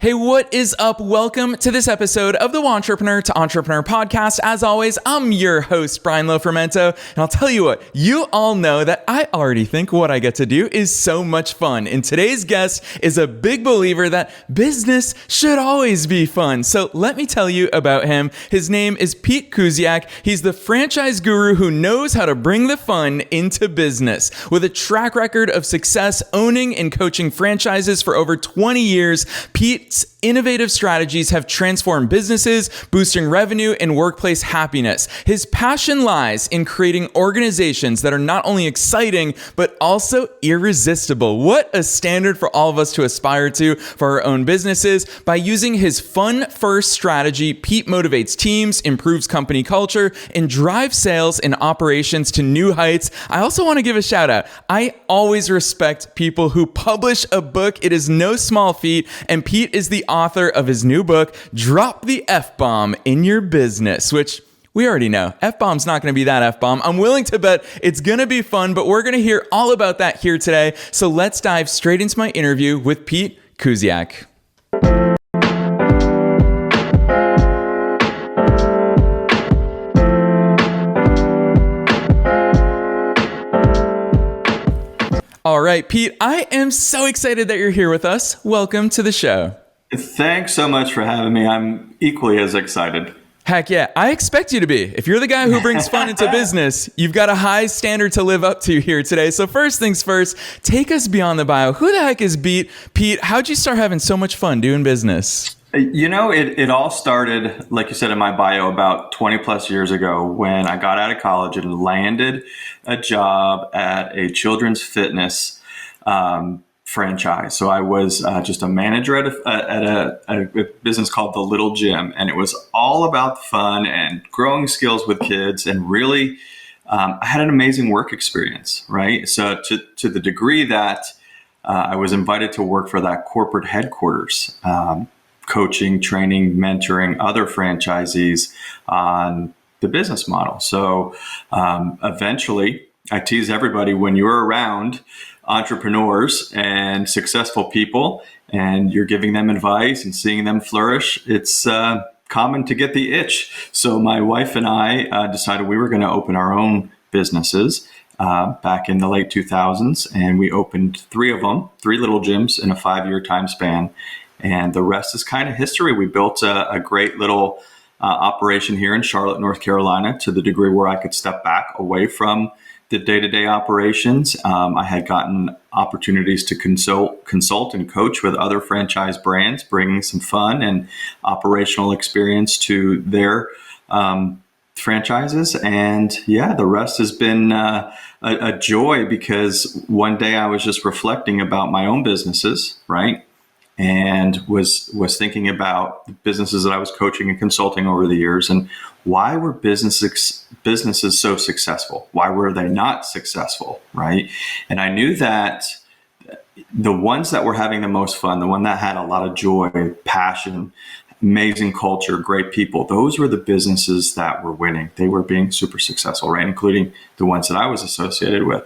Hey, what is up? Welcome to this episode of the Entrepreneur to Entrepreneur podcast. As always, I'm your host, Brian Lofermento, and I'll tell you what, you all know that I already think what I get to do is so much fun. And today's guest is a big believer that business should always be fun. So let me tell you about him. His name is Pete Kusiak. He's the franchise guru who knows how to bring the fun into business. With a track record of success owning and coaching franchises for over 20 years, Pete's innovative strategies have transformed businesses, boosting revenue and workplace happiness. His passion lies in creating organizations that are not only exciting, but also irresistible. What a standard for all of us to aspire to for our own businesses. By using his fun-first strategy, Pete motivates teams, improves company culture, and drives sales and operations to new heights. I also want to give a shout out. I always respect people who publish a book. It is no small feat, and Pete is the author of his new book, Drop the F-Bomb in Your Business, which we already know. F-bomb's not going to be that F-bomb. I'm willing to bet it's going to be fun, but we're going to hear all about that here today. So let's dive straight into my interview with Pete Kusiak. All right, Pete, I am so excited that you're here with us. Welcome to the show. Thanks so much for having me. I'm equally as excited. Heck yeah, I expect you to be. If you're the guy who brings fun into business, you've got a high standard to live up to here today. So first things first, take us beyond the bio. Who the heck is Pete? Pete, how'd you start having so much fun doing business? You know, it all started, like you said in my bio, about 20 plus years ago when I got out of college and landed a job at a children's fitness franchise. So I was just a manager at a business called The Little Gym, and it was all about fun and growing skills with kids, and really I had an amazing work experience, right? So to the degree that I was invited to work for that corporate headquarters, coaching, training, mentoring other franchisees on the business model. So eventually, I tease everybody, when you're around entrepreneurs and successful people and you're giving them advice and seeing them flourish, it's common to get the itch. So my wife and I decided we were going to open our own businesses back in the late 2000s. And we opened three of them, three little gyms in a 5-year time span. And the rest is kind of history. We built a great little operation here in Charlotte, North Carolina, to the degree where I could step back away from the day-to-day operations. I had gotten opportunities to consult and coach with other franchise brands, bringing some fun and operational experience to their franchises. And yeah, the rest has been a joy, because one day I was just reflecting about my own businesses, right? And was thinking about the businesses that I was coaching and consulting over the years, and why were businesses so successful? Why were they not successful, right? And I knew that the ones that were having the most fun, the one that had a lot of joy, passion, amazing culture, great people, those were the businesses that were winning. They were being super successful, right? Including the ones that I was associated with.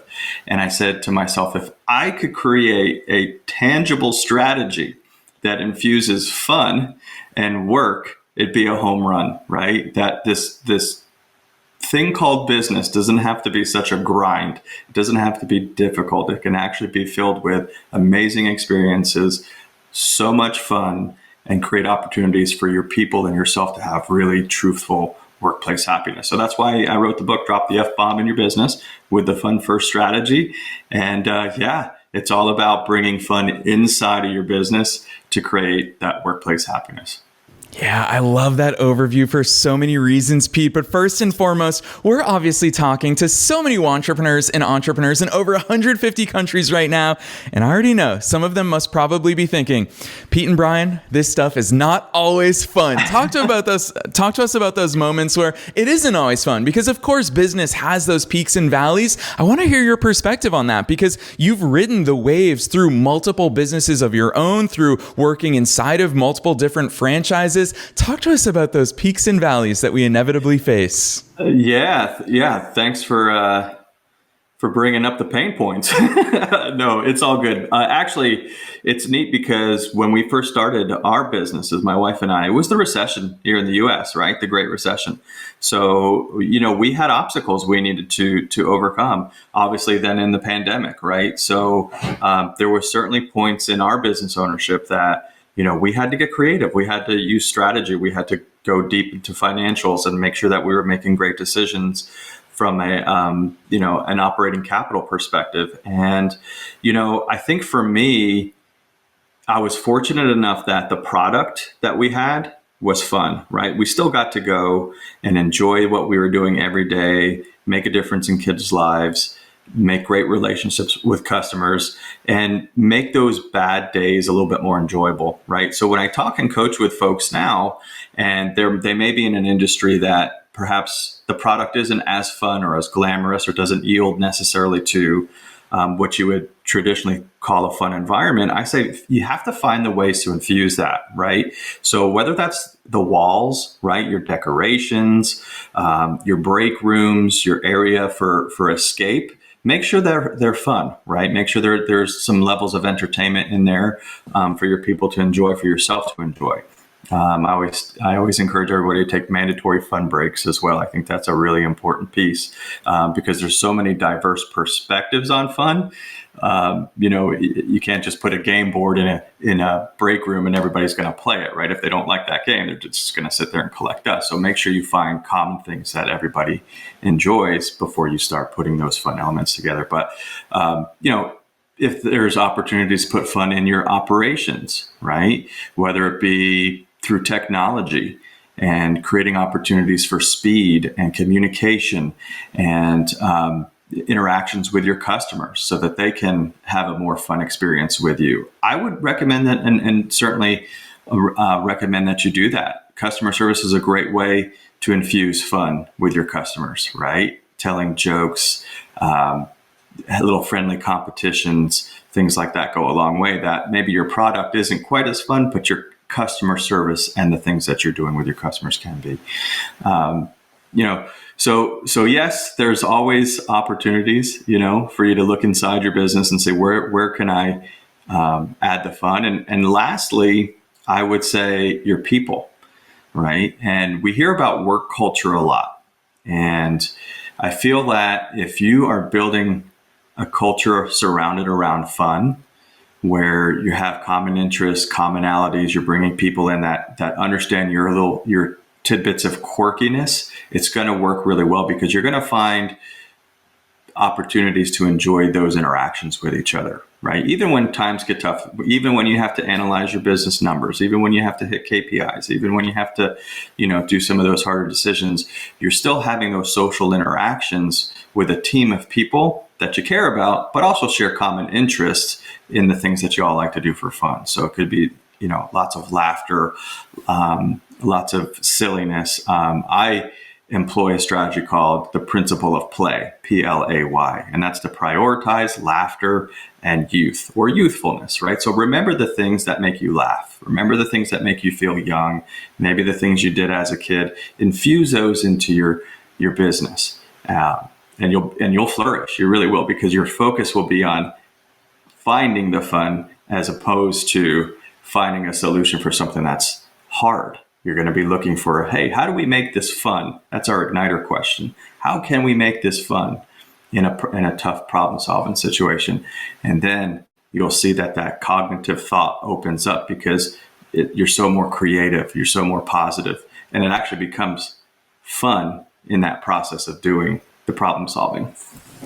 And I said to myself, if I could create a tangible strategy that infuses fun and work, it'd be a home run, right? That this thing called business doesn't have to be such a grind. It doesn't have to be difficult. It can actually be filled with amazing experiences, so much fun, and create opportunities for your people and yourself to have really truthful workplace happiness. So that's why I wrote the book, Drop the F-Bomb in Your Business, with the fun first strategy. And it's all about bringing fun inside of your business to create that workplace happiness. Yeah, I love that overview for so many reasons, Pete. But first and foremost, we're obviously talking to so many entrepreneurs in over 150 countries right now. And I already know some of them must probably be thinking, Pete and Brian, this stuff is not always fun. Talk to us about those moments where it isn't always fun, because of course business has those peaks and valleys. I want to hear your perspective on that, because you've ridden the waves through multiple businesses of your own, through working inside of multiple different franchises. Talk to us about those peaks and valleys that we inevitably face. Yeah. Thanks for for bringing up the pain points. No, it's all good. Actually, it's neat because when we first started our businesses, my wife and I, it was the recession here in the US, right? The Great Recession. So, we had obstacles we needed to overcome, obviously then in the pandemic, right? So there were certainly points in our business ownership that, we had to get creative. We had to use strategy. We had to go deep into financials and make sure that we were making great decisions from an operating capital perspective. And, I think for me, I was fortunate enough that the product that we had was fun, right? We still got to go and enjoy what we were doing every day, make a difference in kids' lives, make great relationships with customers, and make those bad days a little bit more enjoyable, right? So when I talk and coach with folks now, and they may be in an industry that perhaps the product isn't as fun or as glamorous or doesn't yield necessarily to what you would traditionally call a fun environment, I say you have to find the ways to infuse that, right? So whether that's the walls, right, your decorations, your break rooms, your area for escape, make sure they're fun, right? Make sure there's some levels of entertainment in there for your people to enjoy, for yourself to enjoy. I always encourage everybody to take mandatory fun breaks as well. I think that's a really important piece because there's so many diverse perspectives on fun. You can't just put a game board in a break room and everybody's going to play it, right? If they don't like that game, they're just going to sit there and collect dust. So make sure you find common things that everybody enjoys before you start putting those fun elements together. But if there's opportunities to put fun in your operations, right? Whether it be through technology and creating opportunities for speed and communication and interactions with your customers so that they can have a more fun experience with you. I would recommend that and certainly recommend that you do that. Customer service is a great way to infuse fun with your customers, right? Telling jokes, little friendly competitions, things like that go a long way. That maybe your product isn't quite as fun, but your customer service and the things that you're doing with your customers can be. So yes, there's always opportunities, for you to look inside your business and say, where can I add the fun? And lastly, I would say your people, right? And we hear about work culture a lot. And I feel that if you are building a culture surrounded around fun, where you have common interests, commonalities, you're bringing people in that understand your tidbits of quirkiness, it's going to work really well because you're going to find opportunities to enjoy those interactions with each other, right? Even when times get tough, even when you have to analyze your business numbers, even when you have to hit KPIs, even when you have to, do some of those harder decisions, you're still having those social interactions with a team of people that you care about, but also share common interests in the things that you all like to do for fun. So it could be, lots of laughter, lots of silliness. I employ a strategy called the principle of play, PLAY, and that's to prioritize laughter and youth or youthfulness, right? So remember the things that make you laugh. Remember the things that make you feel young, maybe the things you did as a kid. Infuse those into your business, and you'll flourish. You really will, because your focus will be on finding the fun as opposed to finding a solution for something that's hard. You're going to be looking for, hey, how do we make this fun? That's our igniter question. How can we make this fun in a tough problem solving situation? And then you'll see that cognitive thought opens up because you're so more creative, you're so more positive, and it actually becomes fun in that process of doing the problem solving.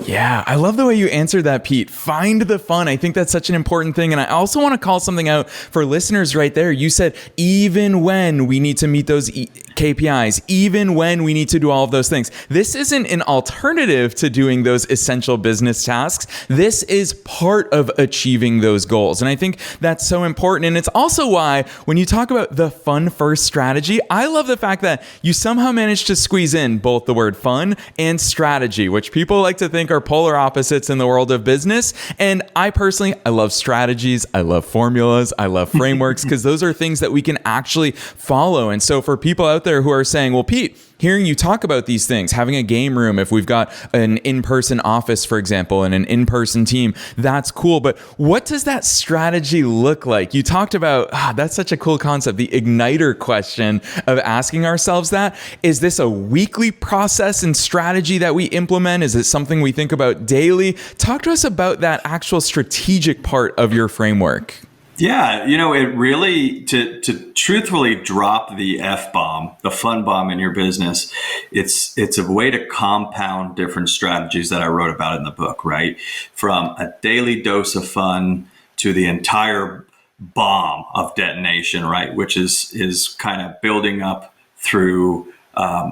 Yeah, I love the way you answered that, Pete. Find the fun. I think that's such an important thing. And I also want to call something out for listeners right there. You said, even when we need to meet those KPIs, even when we need to do all of those things, this isn't an alternative to doing those essential business tasks. This is part of achieving those goals. And I think that's so important. And it's also why when you talk about the fun first strategy, I love the fact that you somehow managed to squeeze in both the word fun and strategy, which people like to think think are polar opposites in the world of business. And I personally, I love strategies. I love formulas. I love frameworks because those are things that we can actually follow. And so for people out there who are saying, well, Pete, hearing you talk about these things, having a game room, if we've got an in-person office, for example, and an in-person team, that's cool. But what does that strategy look like? You talked about, that's such a cool concept, the igniter question of asking ourselves that. Is this a weekly process and strategy that we implement? Is it something we think about daily? Talk to us about that actual strategic part of your framework. Yeah, it really, to truthfully drop the F-bomb, the fun bomb in your business, it's a way to compound different strategies that I wrote about in the book, right? From a daily dose of fun to the entire bomb of detonation, right? Which is kind of building up through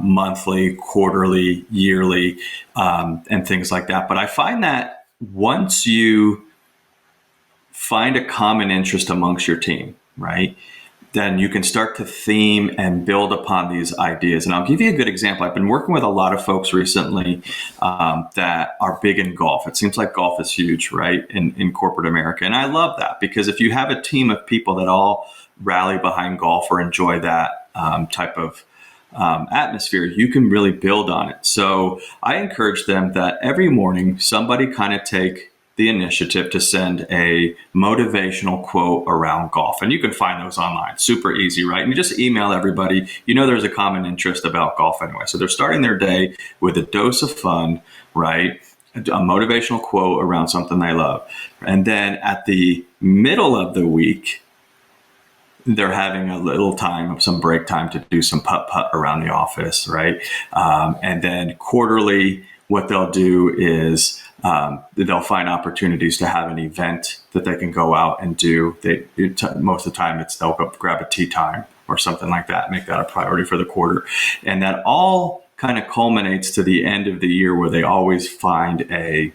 monthly, quarterly, yearly, and things like that. But I find that once you find a common interest amongst your team, right? Then you can start to theme and build upon these ideas. And I'll give you a good example. I've been working with a lot of folks recently that are big in golf. It seems like golf is huge, right, in corporate America. And I love that because if you have a team of people that all rally behind golf or enjoy that type of atmosphere, you can really build on it. So I encourage them that every morning somebody kind of take the initiative to send a motivational quote around golf. And you can find those online, super easy, right? And you just email everybody. There's a common interest about golf anyway. So they're starting their day with a dose of fun, right? A motivational quote around something they love. And then at the middle of the week, they're having a little time, some break time to do some putt-putt around the office, right? And then quarterly, what they'll do is they'll find opportunities to have an event that they can go out and do. Most of the time they'll go grab a tea time or something like that, make that a priority for the quarter. And that all kind of culminates to the end of the year where they always find a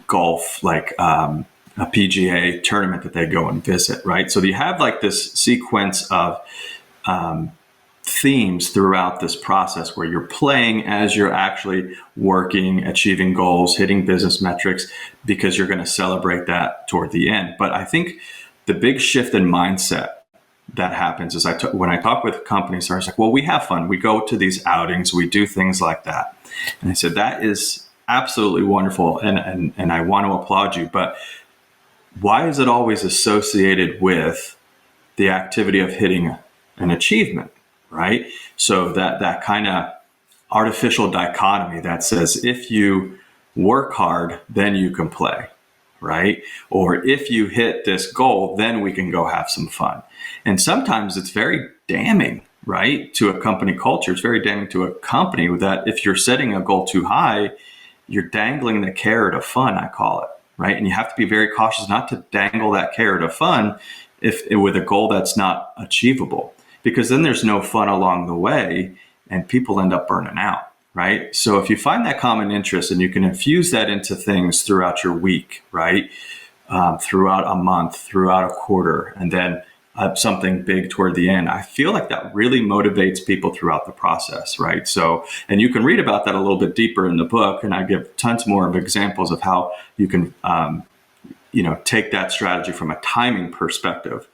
golf, like a PGA tournament that they go and visit, right? So you have like this sequence of themes throughout this process where you're playing as you're actually working, achieving goals, hitting business metrics, because you're going to celebrate that toward the end. But I think the big shift in mindset that happens is when I talk with companies, I was like, well, we have fun. We go to these outings. We do things like that. And I said, that is absolutely wonderful. And I want to applaud you. But why is it always associated with the activity of hitting an achievement? Right? So that kind of artificial dichotomy that says, if you work hard, then you can play, right? Or if you hit this goal, then we can go have some fun. And sometimes it's very damning, right, to a company culture. It's very damning to a company that if you're setting a goal too high, you're dangling the carrot of fun, I call it, right? And you have to be very cautious not to dangle that carrot of fun with a goal that's not achievable. Because then there's no fun along the way and people end up burning out, right? So if you find that common interest and you can infuse that into things throughout your week, right? Throughout a month, throughout a quarter, and then something big toward the end, I feel like that really motivates people throughout the process, right? So, and you can read about that a little bit deeper in the book, and I give tons more of examples of how you can, take that strategy from a timing perspective.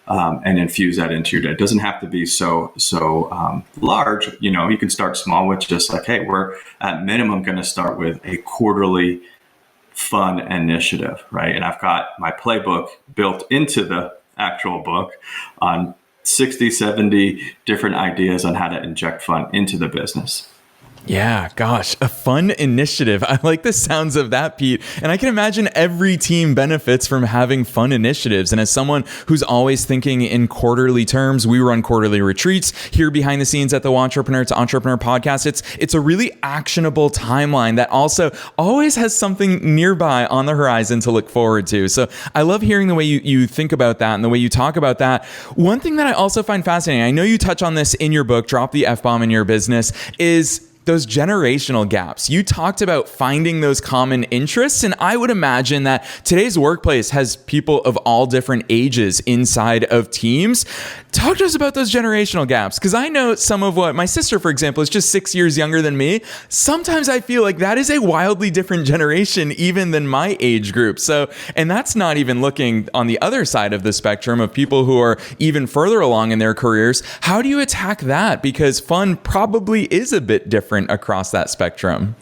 And infuse that into your day. It doesn't have to be so large. You can start small with just like, hey, we're at minimum going to start with a quarterly fun initiative, right? And I've got my playbook built into the actual book on 60, 70 different ideas on how to inject fun into the business. Yeah, gosh, a fun initiative. I like the sounds of that, Pete. And I can imagine every team benefits from having fun initiatives. And as someone who's always thinking in quarterly terms, we run quarterly retreats here behind the scenes at the Entrepreneur to Entrepreneur podcast. It's a really actionable timeline that also always has something nearby on the horizon to look forward to. So I love hearing the way you think about that and the way you talk about that. One thing that I also find fascinating, I know you touch on this in your book, Drop the F-Bomb in Your Business, is those generational gaps. You talked about finding those common interests, and I would imagine that today's workplace has people of all different ages inside of teams. Talk to us about those generational gaps, because I know some of what my sister, for example, is just 6 years younger than me. Sometimes I feel like that is a wildly different generation even than my age group. So, and that's not even looking on the other side of the spectrum of people who are even further along in their careers. How do you attack that? Because fun probably is a bit different across that spectrum.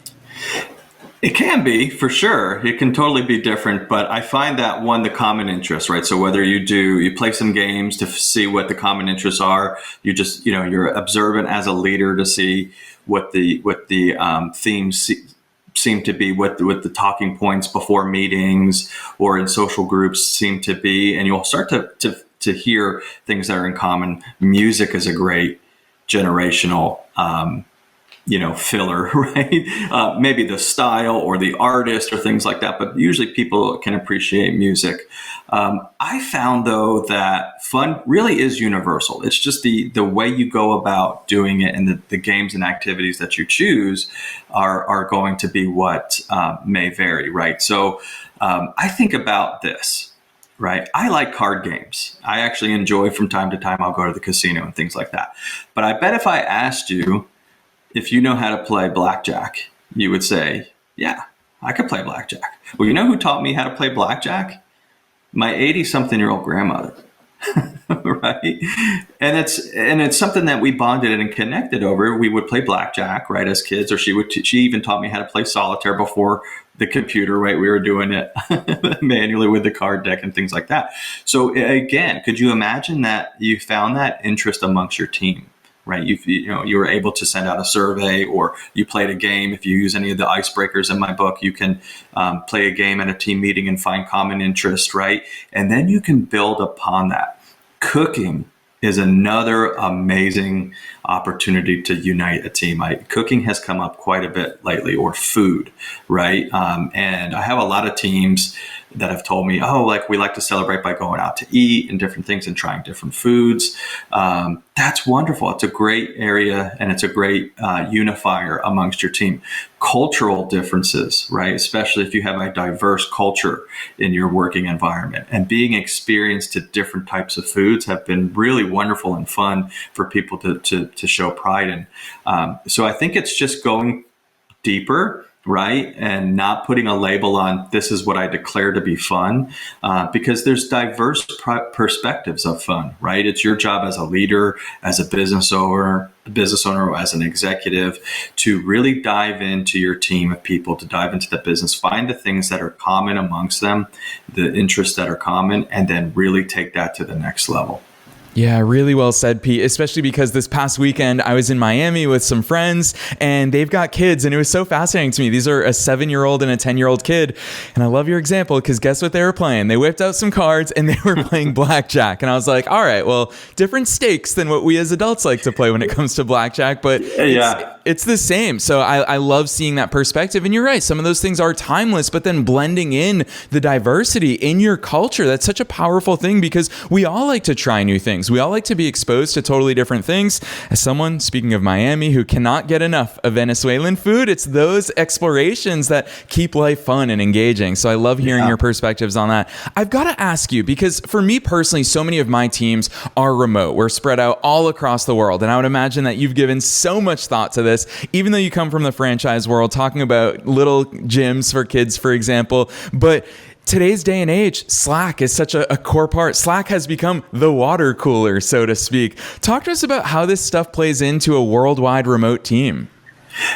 It can be, for sure. It can totally be different, but I find that one, the common interest, right? So whether you play some games to see what the common interests are, you're observant as a leader to see what the themes seem to be, what the talking points before meetings or in social groups seem to be, and you'll start to hear things that are in common. Music is a great generational filler, right? Maybe the style or the artist or things like that, but usually people can appreciate music. I found, though, that fun really is universal. It's just the way you go about doing it, and the games and activities that you choose are going to be what may vary, right? So I think about this. Right. I like card games. I actually enjoy, from time to time, I'll go to the casino and things like that. But I bet if I asked you if you know how to play blackjack, you would say, yeah, I could play blackjack. Well, you know who taught me how to play blackjack? My 80-something-year-old grandmother. Right? And it's something that we bonded and connected over. We would play blackjack, right, as kids, or she even taught me how to play solitaire before the computer, right? We were doing it manually with the card deck and things like that. So again, could you imagine that you found that interest amongst your team? Right, you were able to send out a survey, or you played a game. If you use any of the icebreakers in my book, you can play a game at a team meeting and find common interest, right? And then you can build upon that. Cooking is another amazing opportunity to unite a team. Cooking has come up quite a bit lately, or food, right? And I have a lot of teams that have told me, we like to celebrate by going out to eat and different things and trying different foods. That's wonderful. It's a great area, and it's a great unifier amongst your team. Cultural differences, right? Especially if you have a diverse culture in your working environment, and being experienced to different types of foods have been really wonderful and fun for people to show pride in. So I think it's just going deeper, right? And not putting a label on, this is what I declare to be fun, because there's diverse perspectives of fun, right? It's your job as a leader, as a business owner, or as an executive, to really dive into your team of people, to dive into the business, find the things that are common amongst them, the interests that are common, and then really take that to the next level. Yeah, really well said, Pete, especially because this past weekend I was in Miami with some friends, and they've got kids, and it was so fascinating to me. These are a 7-year-old and a 10-year-old kid. And I love your example, because guess what they were playing? They whipped out some cards and they were playing blackjack. And I was like, all right, well, different stakes than what we as adults like to play when it comes to blackjack, but it's the same. So I love seeing that perspective. And you're right, some of those things are timeless, but then blending in the diversity in your culture, that's such a powerful thing, because we all like to try new things. We all like to be exposed to totally different things. As someone, speaking of Miami, who cannot get enough of Venezuelan food, it's those explorations that keep life fun and engaging. So I love hearing your perspectives on that. I've got to ask you, because for me personally, so many of my teams are remote. We're spread out all across the world. And I would imagine that you've given so much thought to this, even though you come from the franchise world, talking about little gyms for kids, for example. But today's day and age, Slack is such a core part. Slack has become the water cooler, so to speak. Talk to us about how this stuff plays into a worldwide remote team.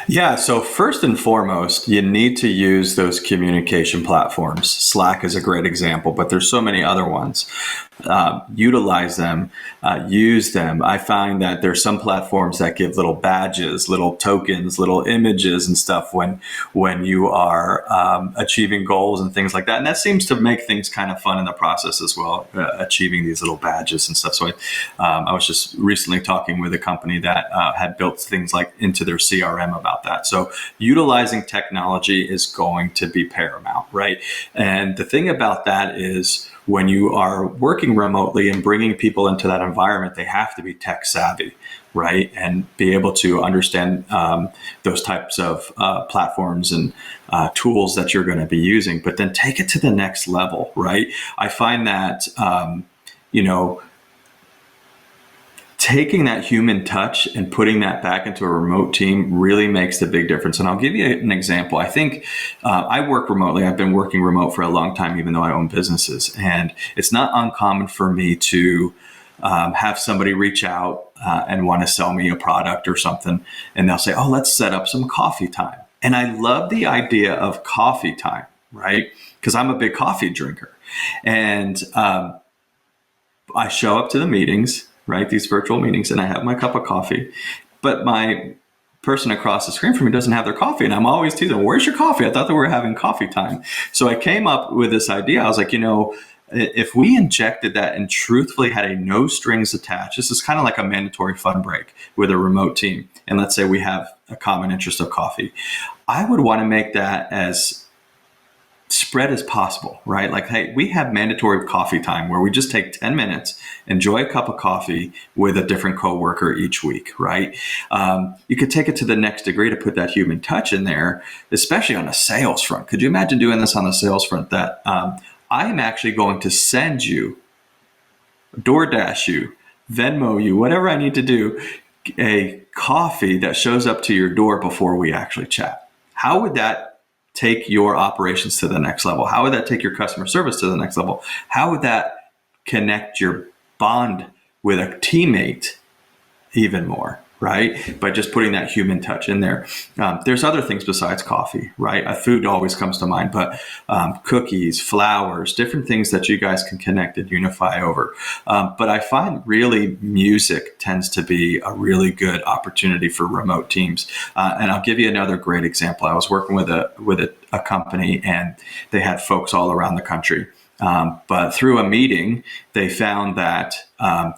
Yeah, so first and foremost, you need to use those communication platforms. Slack is a great example, but there's so many other ones. Utilize them, use them. I find that there's some platforms that give little badges, little tokens, little images and stuff when you are achieving goals and things like that. And that seems to make things kind of fun in the process as well, achieving these little badges and stuff. So I was just recently talking with a company that had built things like into their CRM about that. So utilizing technology is going to be paramount, right? And the thing about that is, when you are working remotely and bringing people into that environment, they have to be tech savvy, right? And be able to understand those types of platforms and tools that you're going to be using, but then take it to the next level, right? I find that, taking that human touch and putting that back into a remote team really makes the big difference. And I'll give you an example. I think I work remotely. I've been working remote for a long time, even though I own businesses. And it's not uncommon for me to have somebody reach out and want to sell me a product or something. And they'll say, oh, let's set up some coffee time. And I love the idea of coffee time, right? Because I'm a big coffee drinker. And I show up to the meetings, right? These virtual meetings, and I have my cup of coffee. But my person across the screen from me doesn't have their coffee. And I'm always teasing, where's your coffee? I thought that we were having coffee time. So I came up with this idea. I was like, if we injected that and truthfully had a no strings attached, this is kind of like a mandatory fun break with a remote team. And let's say we have a common interest of coffee. I would want to make that as spread as possible, right? Like, hey, we have mandatory coffee time where we just take 10 minutes, enjoy a cup of coffee with a different coworker each week, right? You could take it to the next degree to put that human touch in there, especially on a sales front. Could you imagine doing this on the sales front that I am actually going to send you, DoorDash you, Venmo you, whatever I need to do, a coffee that shows up to your door before we actually chat? How would that take your operations to the next level? How would that take your customer service to the next level? How would that connect your bond with a teammate even more, right? By just putting that human touch in there. There's other things besides coffee, right? Food always comes to mind, but cookies, flowers, different things that you guys can connect and unify over. But I find really music tends to be a really good opportunity for remote teams. And I'll give you another great example. I was working with a company, and they had folks all around the country. But through a meeting, they found that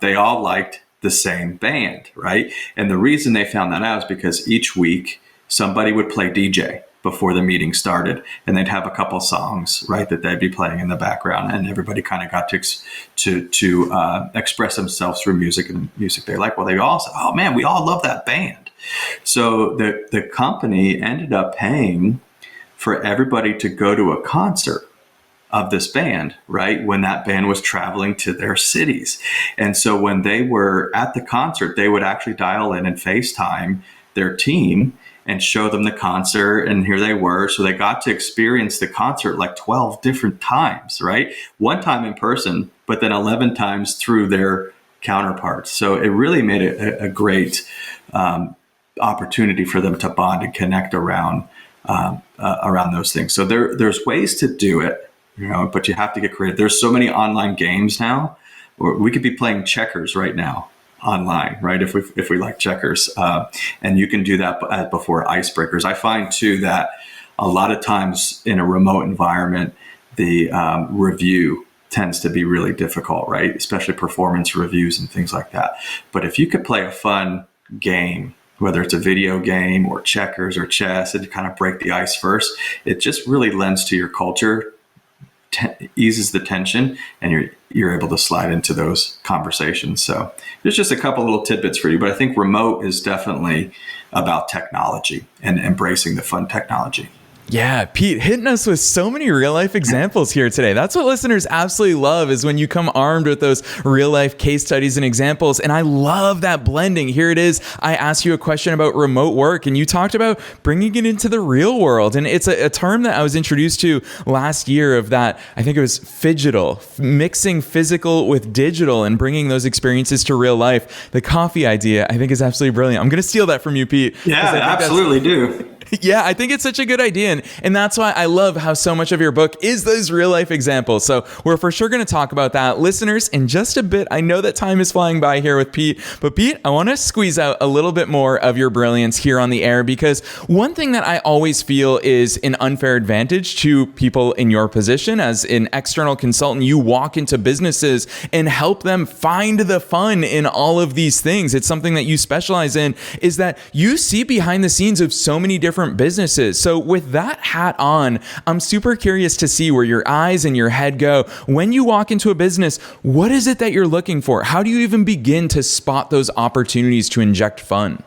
they all liked the same band, right? And the reason they found that out is because each week somebody would play DJ before the meeting started, and they'd have a couple songs, right, that they'd be playing in the background, and everybody kind of got to express themselves through music and music they like. Well, they all said, "Oh man, we all love that band." So the company ended up paying for everybody to go to a concert of this band, right, when that band was traveling to their cities. And so when they were at the concert, they would actually dial in and FaceTime their team and show them the concert, and here they were. So they got to experience the concert like 12 different times, right? One time in person, but then 11 times through their counterparts. So it really made it a great opportunity for them to bond and connect around those things. So there's ways to do it, but you have to get creative. There's so many online games now. We could be playing checkers right now online, right? If we like checkers, and you can do that before icebreakers. I find too that a lot of times in a remote environment, the review tends to be really difficult, right? Especially performance reviews and things like that. But if you could play a fun game, whether it's a video game or checkers or chess, and kind of break the ice first, it just really lends to your culture, eases the tension, and you're able to slide into those conversations. So there's just a couple little tidbits for you, but I think remote is definitely about technology and embracing the fun technology. Yeah, Pete, hitting us with so many real life examples here today. That's what listeners absolutely love, is when you come armed with those real life case studies and examples. And I love that blending. Here it is. I asked you a question about remote work, and you talked about bringing it into the real world. And it's a term that I was introduced to last year of that. I think it was phygital, mixing physical with digital and bringing those experiences to real life. The coffee idea, I think, is absolutely brilliant. I'm going to steal that from you, Pete. Yeah, I absolutely do. Yeah, I think it's such a good idea. And that's why I love how so much of your book is those real life examples. So we're for sure going to talk about that. Listeners, in just a bit, I know that time is flying by here with Pete, but Pete, I want to squeeze out a little bit more of your brilliance here on the air, because one thing that I always feel is an unfair advantage to people in your position as an external consultant. You walk into businesses and help them find the fun in all of these things. It's something that you specialize in, is that you see behind the scenes of so many different businesses. So with that hat on, I'm super curious to see where your eyes and your head go. When you walk into a business, what is it that you're looking for? How do you even begin to spot those opportunities to inject fun?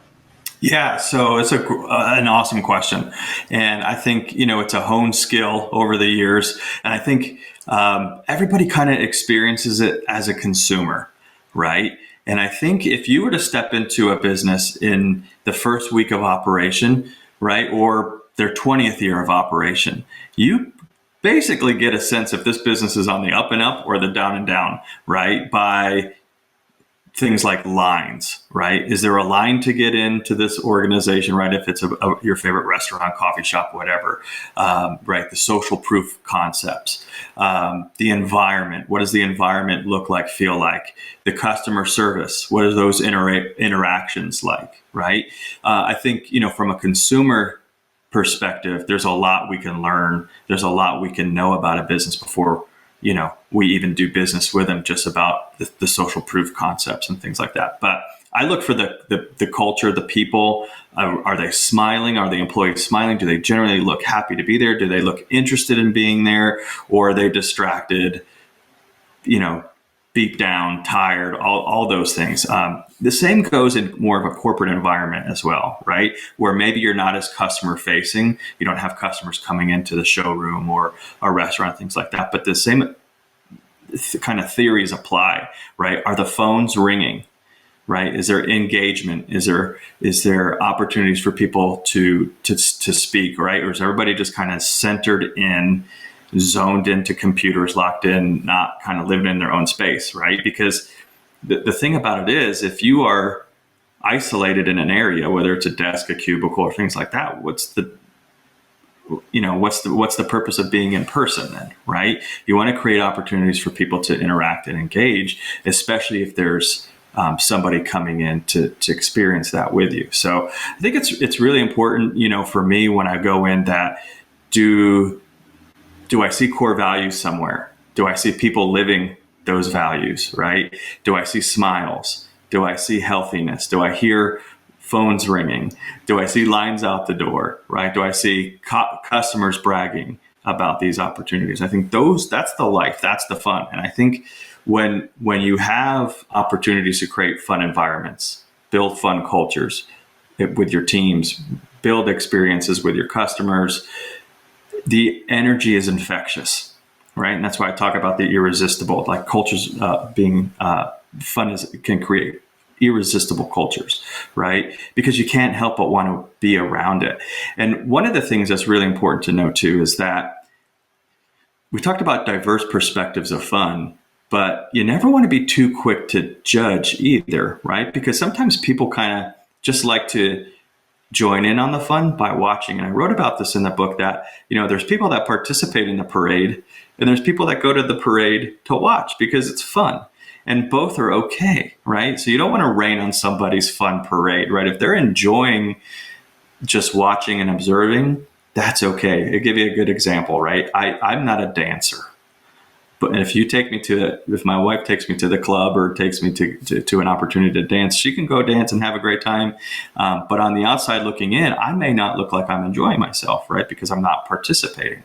Yeah, so it's an awesome question. And I think, it's a honed skill over the years. And I think everybody kind of experiences it as a consumer, right? And I think if you were to step into a business in the first week of operation, right, or their 20th year of operation, you basically get a sense if this business is on the up and up or the down and down, right, by things like lines, right? Is there a line to get into this organization, right? If it's your favorite restaurant, coffee shop, whatever, right? The social proof concepts, the environment. What does the environment look like, feel like? The customer service. What are those interactions like, right? I think, from a consumer perspective, there's a lot we can learn. There's a lot we can know about a business before we even do business with them, just about the social proof concepts and things like that. But I look for the culture, the people. Are they smiling? Are the employees smiling? Do they generally look happy to be there? Do they look interested in being there? Or are they distracted, beat down, tired, all those things? The same goes in more of a corporate environment as well, right? Where maybe you're not as customer facing. You don't have customers coming into the showroom or a restaurant, things like that. But the same kind of theories apply, right? Are the phones ringing, right? Is there engagement? Is there opportunities for people to speak, right? Or is everybody just kind of centered in, zoned into computers, locked in, not kind of living in their own space, right? Because the thing about it is, if you are isolated in an area, whether it's a desk, a cubicle, or things like that, what's the purpose of being in person then, right? You want to create opportunities for people to interact and engage, especially if there's somebody coming in to experience that with you. So I think it's really important, for me when I go in, that do I see core values somewhere? Do I see people living those values, right? Do I see smiles? Do I see healthiness? Do I hear phones ringing? Do I see lines out the door, right? Do I see customers bragging about these opportunities? I think that's the life, that's the fun. And I think when you have opportunities to create fun environments, build fun cultures with your teams, build experiences with your customers, the energy is infectious, right? And that's why I talk about the irresistible, like cultures being fun can create irresistible cultures, right? Because you can't help but want to be around it. And one of the things that's really important to know too is that we talked about diverse perspectives of fun, but you never want to be too quick to judge either, right? Because sometimes people kind of just like to join in on the fun by watching. And I wrote about this in the book that, there's people that participate in the parade and there's people that go to the parade to watch because it's fun. And both are okay, right? So you don't want to rain on somebody's fun parade, right? If they're enjoying just watching and observing, that's okay. I'll give you a good example, right? I'm not a dancer. But if my wife takes me to the club or takes me to an opportunity to dance, she can go dance and have a great time. But on the outside looking in, I may not look like I'm enjoying myself, right? Because I'm not participating.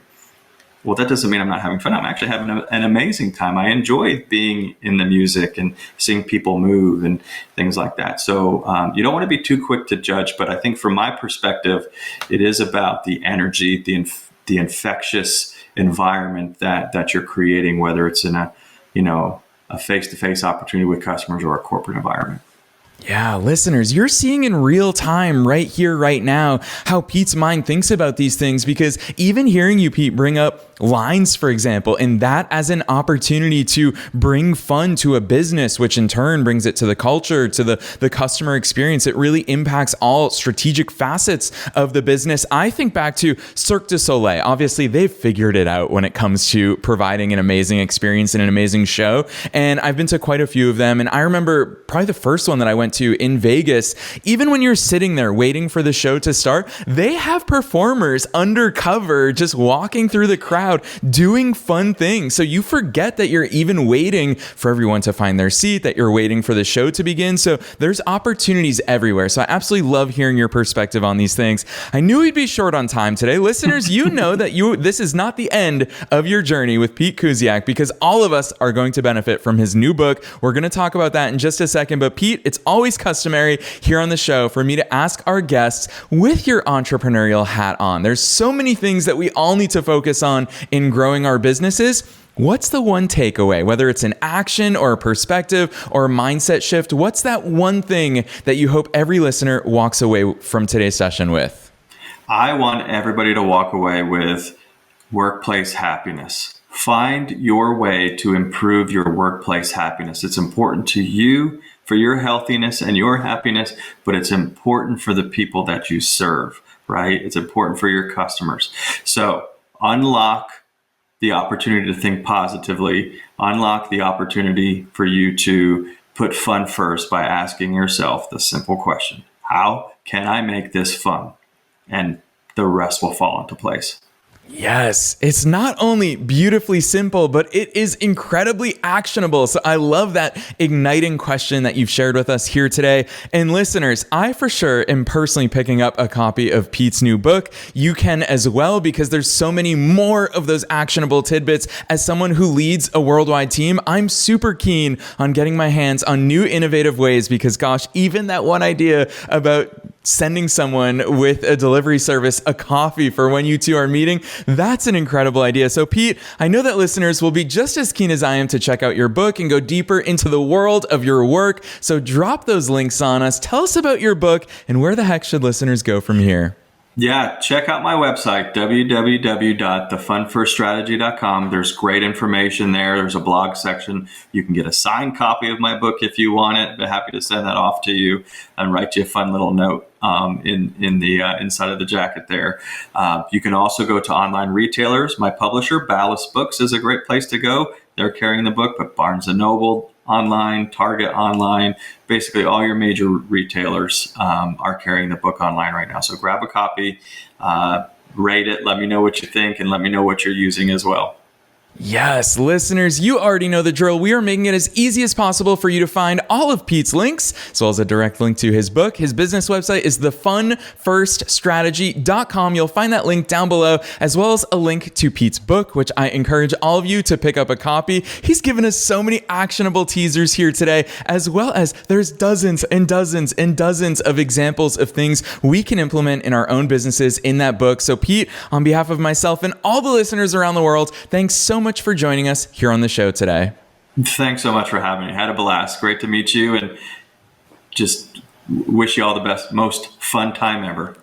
Well, that doesn't mean I'm not having fun. I'm actually having an amazing time. I enjoy being in the music and seeing people move and things like that. So you don't want to be too quick to judge. But I think from my perspective, it is about the energy, the infectious environment that you're creating, whether it's in a face-to-face opportunity with customers or a corporate environment. Yeah, listeners, you're seeing in real time right here, right now, how Pete's mind thinks about these things, because even hearing you, Pete, bring up lines, for example, and that as an opportunity to bring fun to a business, which in turn brings it to the culture, to the customer experience. It really impacts all strategic facets of the business. I think back to Cirque du Soleil. Obviously, they've figured it out when it comes to providing an amazing experience and an amazing show. And I've been to quite a few of them. And I remember probably the first one that I went to in Vegas. Even when you're sitting there waiting for the show to start, they have performers undercover just walking through the crowd doing fun things. So you forget that you're even waiting for everyone to find their seat, that you're waiting for the show to begin. So there's opportunities everywhere. So I absolutely love hearing your perspective on these things. I knew we'd be short on time today. Listeners, you know that this is not the end of your journey with Pete Kusiak, because all of us are going to benefit from his new book. We're going to talk about that in just a second. But Pete, it's always customary here on the show for me to ask our guests with your entrepreneurial hat on. There's so many things that we all need to focus on in growing our businesses. What's the one takeaway, whether it's an action or a perspective or a mindset shift? What's that one thing that you hope every listener walks away from today's session with? I want everybody to walk away with workplace happiness. Find your way to improve your workplace happiness. It's important to you for your healthiness and your happiness, but it's important for the people that you serve, right? It's important for your customers. So unlock the opportunity to think positively, unlock the opportunity for you to put fun first by asking yourself the simple question, how can I make this fun? And the rest will fall into place. Yes, it's not only beautifully simple, but it is incredibly actionable. So I love that igniting question that you've shared with us here today. And listeners, I for sure am personally picking up a copy of Pete's new book. You can as well, because there's so many more of those actionable tidbits. As someone who leads a worldwide team, I'm super keen on getting my hands on new innovative ways because gosh, even that one idea about sending someone with a delivery service a coffee for when you two are meeting, that's an incredible idea. So Pete, I know that listeners will be just as keen as I am to check out your book and go deeper into the world of your work. So drop those links on us. Tell us about your book and where the heck should listeners go from here? Yeah, check out my website, www.thefunfirststrategy.com. There's great information there. There's a blog section. You can get a signed copy of my book if you want it. I'd be happy to send that off to you and write you a fun little note in the inside of the jacket there. You can also go to online retailers. My publisher, Ballast Books, is a great place to go. They're carrying the book, but Barnes & Noble online, Target online, basically all your major retailers are carrying the book online right now. So grab a copy, rate it, let me know what you think, and let me know what you're using as well. Yes, listeners, you already know the drill. We are making it as easy as possible for you to find all of Pete's links, as well as a direct link to his book. His business website is thefunfirststrategy.com. You'll find that link down below, as well as a link to Pete's book, which I encourage all of you to pick up a copy. He's given us so many actionable teasers here today, as well as there's dozens and dozens and dozens of examples of things we can implement in our own businesses in that book. So Pete, on behalf of myself and all the listeners around the world, thanks so much for joining us here on the show today. Thanks so much for having me. Had a blast. Great to meet you and just wish you all the best, most fun time ever.